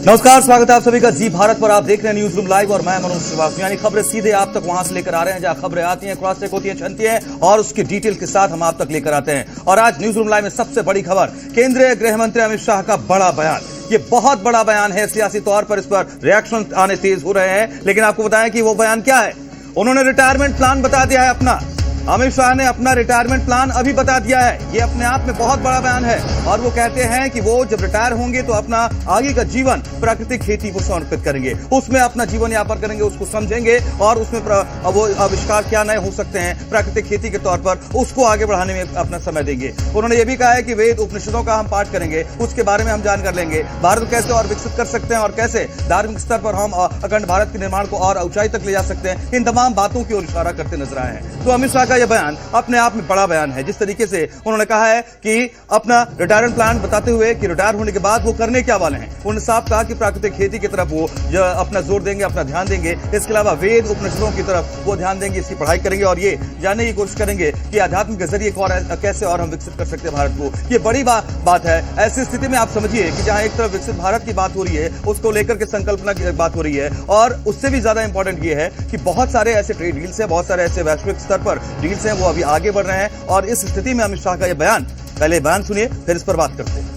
नमस्कार, स्वागत है आप सभी का जी भारत पर। आप देख रहे हैं न्यूज रूम लाइव और मैं मनोज श्रीवास्तव। यानी खबरें सीधे आप तक वहां से लेकर आ रहे हैं जहां खबरें आती हैं, क्रॉस चेक होती हैं, छनती हैं और उसकी डिटेल के साथ हम आप तक लेकर आते हैं। और आज न्यूज रूम लाइव में सबसे बड़ी खबर, केंद्रीय गृह मंत्री अमित शाह का बड़ा बयान। ये बहुत बड़ा बयान है, सियासी तौर पर इस पर रिएक्शन आने तेज हो रहे हैं, लेकिन आपको बताएं कि वो बयान क्या है। उन्होंने रिटायरमेंट प्लान बता दिया है अपना। अमित शाह ने अपना रिटायरमेंट प्लान अभी बता दिया है। ये अपने आप में बहुत बड़ा बयान है और वो कहते हैं कि वो जब रिटायर होंगे तो अपना आगे का जीवन प्राकृतिक खेती को समर्पित करेंगे, उसमें अपना जीवन यापन करेंगे, उसको समझेंगे और उसमें वो आविष्कार क्या नए हो सकते हैं प्राकृतिक खेती के तौर पर, उसको आगे बढ़ाने में अपना समय देंगे। उन्होंने ये भी कहा है कि वेद उपनिषदों का हम पाठ करेंगे, उसके बारे में हम जान कर लेंगे, भारत को कैसे और विकसित कर सकते हैं और कैसे धार्मिक स्तर पर हम अखंड भारत के निर्माण को और ऊंचाई तक ले जा सकते हैं। इन तमाम बातों की ओर इशारा करते नजर आए हैं। तो अमित शाह का यह बयान अपने आप में बड़ा बयान है। जिस तरीके से उन्होंने कहा है कि अपना रिटायरमेंट प्लान बताते हुए कि रिटायर होने के बाद वो करने क्या वाले हैं, उन्होंने साफ कहा कि प्राकृतिक खेती की तरफ वो अपना जोर देंगे, अपना ध्यान देंगे। इसके अलावा वेद उपनिषदों की तरफ वो ध्यान देंगे, इसकी पढ़ाई करेंगे और ये जानने की कोशिश करेंगे कि आध्यात्म के जरिए कैसे और हम विकसित कर सकते हैं भारत को। ये बड़ी बात है। ऐसी स्थिति में आप समझिए कि जहां एक तरफ विकसित भारत की बात हो रही है, उसको लेकर के संकल्पना की बात हो रही है, और उससे भी ज्यादा इंपॉर्टेंट ये है कि बहुत सारे ऐसे ट्रेड डील्स हैं, बहुत सारे ऐसे वैश्विक स्तर पर डील्स हैं, वो अभी आगे बढ़ रहे हैं। और इस स्थिति में अमित शाह का यह बयान, पहले बयान सुनिए फिर इस पर बात करते हैं।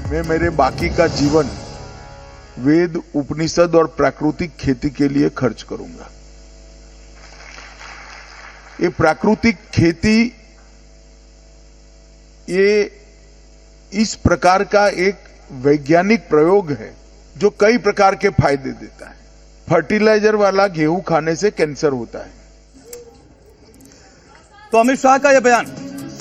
मैं मेरे बाकी का जीवन वेद उपनिषद और प्राकृतिक खेती के लिए खर्च करूंगा। ये प्राकृतिक खेती ये इस प्रकार का एक वैज्ञानिक प्रयोग है जो कई प्रकार के फायदे देता है। फर्टिलाइजर वाला गेहूं खाने से कैंसर होता है। तो अमित शाह का यह बयान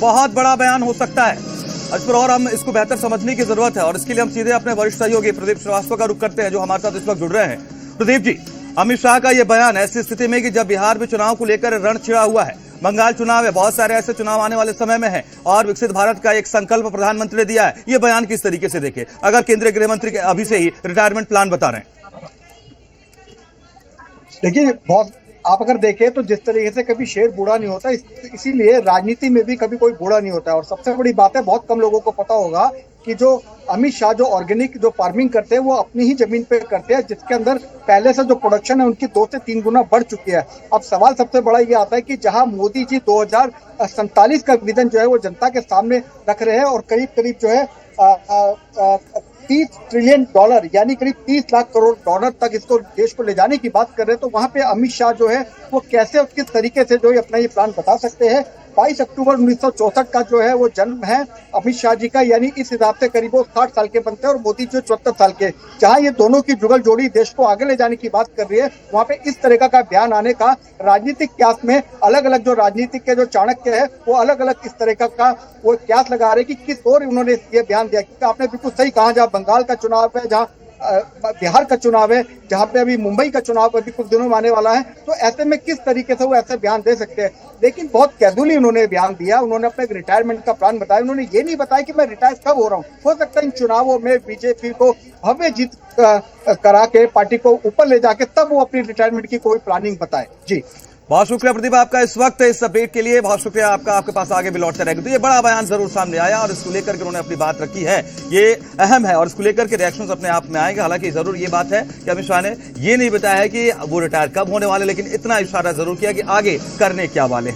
बहुत बड़ा बयान हो सकता है। इस पर और हम इसको बेहतर समझने की जरूरत है और इसके लिए हम सीधे अपने वरिष्ठ सहयोगी प्रदीप श्रीवास्तव का रुख करते हैं जो हमारे साथ इस वक्त जुड़ रहे हैं। प्रदीप जी, अमित शाह का यह बयान ऐसी स्थिति में कि जब बिहार में चुनाव को लेकर रण छिड़ा हुआ है, बंगाल चुनाव है, बहुत सारे ऐसे चुनाव आने वाले समय में है और विकसित भारत का एक संकल्प प्रधानमंत्री ने दिया है। यह बयान किस तरीके से देखे अगर केंद्रीय गृह मंत्री के अभी से ही रिटायरमेंट प्लान बता रहे हैं? देखिए, बहुत आप अगर देखें तो जिस तरीके से कभी शेर बूढ़ा नहीं होता, इसीलिए राजनीति में भी कभी कोई बूढ़ा नहीं होता है। और सबसे बड़ी बात है, बहुत कम लोगों को पता होगा कि जो अमित शाह जो ऑर्गेनिक जो फार्मिंग करते हैं वो अपनी ही जमीन पे करते हैं, जिसके अंदर पहले से जो प्रोडक्शन है उनकी 2 से 3 गुना बढ़ चुकी है। अब सवाल सबसे बड़ा ये आता है कि जहां मोदी जी 2047 का विजन जो है वो जनता के सामने रख रहे हैं और करीब करीब जो है 30 ट्रिलियन डॉलर यानी करीब 30 लाख करोड़ डॉलर तक इसको देश को ले जाने की बात कर रहे हैं, तो वहां पे अमित शाह जो है वो कैसे और किस तरीके से जो है अपना ये प्लान बता सकते हैं। 22 अक्टूबर 1964 का जो है वो जन्म है अमित शाह जी का, यानी इस हिसाब से करीब वो 60 साल के बनते हैं और मोदी जी 74 साल के। जहां ये दोनों की जुगल जोड़ी देश को आगे ले जाने की बात कर रही है, वहां पे इस तरह का बयान आने का राजनीतिक क्यास में अलग अलग जो राजनीतिक के जो चाणक्य है वो अलग अलग इस तरह का वो क्यास लगा रहे हैं कि किस ओर उन्होंने ये बयान दिया। क्योंकि आपने बिल्कुल सही कहा, जहाँ बंगाल का चुनाव है, जहाँ बिहार का चुनाव है, जहां पे अभी मुंबई का चुनाव अभी कुछ दिनों में आने वाला है, तो ऐसे में किस तरीके से वो ऐसे बयान दे सकते हैं। लेकिन बहुत कैजुअली उन्होंने बयान दिया। उन्होंने अपने रिटायरमेंट का प्लान बताया। उन्होंने ये नहीं बताया कि मैं रिटायर कब हो रहा हूँ। हो सकता है इन चुनावों में बीजेपी को भव्य जीत करा के पार्टी को ऊपर ले जाके तब वो अपनी रिटायरमेंट की कोई प्लानिंग बताए। जी, बहुत शुक्रिया प्रदीप आपका इस वक्त इस अपडेट के लिए। बहुत शुक्रिया आपका, आपके पास आगे भी लौटते रहेंगे। तो ये बड़ा बयान जरूर सामने आया और इसको लेकर के उन्होंने अपनी बात रखी है, ये अहम है और इसको लेकर के रिएक्शंस अपने आप में आएंगे। हालांकि जरूर ये बात है कि अमित शाह ने ये नहीं बताया है कि वो रिटायर कब होने वाले, लेकिन इतना इशारा जरूर किया कि आगे करने क्या वाले हैं।